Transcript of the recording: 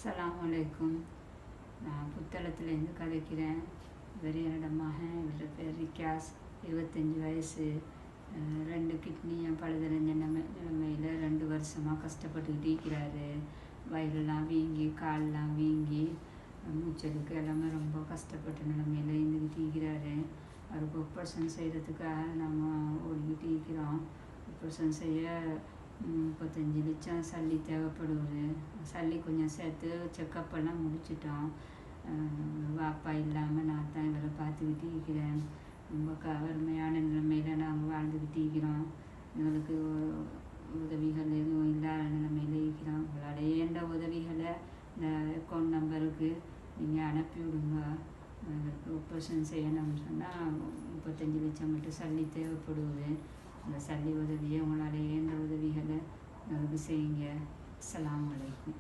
அஸ்ஸலாமு அலைக்கும். நான் புத்தளத்துலேருந்து கதைக்கிறேன். இவர் என்னோட மகன். இவரோட பேர் ரிக்காஸ். 25 வயசு. 2 கிட்னியும் பழுதடைஞ்ச நிலைமையில் 2 வருஷமாக கஷ்டப்பட்டுக்கிட்டு இருக்கிறாரு. வயிறெல்லாம் வீங்கி, காலெலாம் வீங்கி, மூச்செடுக்க எல்லாமே ரொம்ப கஷ்டப்பட்ட நிலைமையில் இருந்துக்கிட்டு இருக்கிறாரு. அவருக்கு ஆப்ரேஷன் செய்கிறதுக்காக நம்ம ஓடிக்கிட்டு இருக்கிறோம். ஆப்ரேஷன் செய்ய 35 லட்சம் சல்லி தேவைப்படுவது. சல்லி கொஞ்சம் சேர்த்து செக்கப்பெல்லாம் முடிச்சிட்டோம். வாப்பா இல்லாமல் நான் தான் இவரை பார்த்துக்கிட்டு இருக்கிறேன். ரொம்ப வறுமையான நிலைமையில் நாங்கள் வாழ்ந்துக்கிட்டு இருக்கிறோம். எங்களுக்கு உதவிகள் எதுவும் இல்லாத நிலைமையில் இருக்கிறோம். உங்களால் ஏண்ட உதவிகளை இந்த அக்கௌண்ட் நம்பருக்கு நீங்கள் அனுப்பி விடுங்க. எங்களுக்கு ஆப்ரேஷன் செய்யணும்னு சொன்னால் 35 லட்சம் மட்டும் சல்லி தேவைப்படுவது. அந்த சல்லி உதவியை உங்களால் ஏண்ட உதவிகளை எங்களுக்கு செய்யுங்க. அஸ்ஸலாமு அலைக்கும்.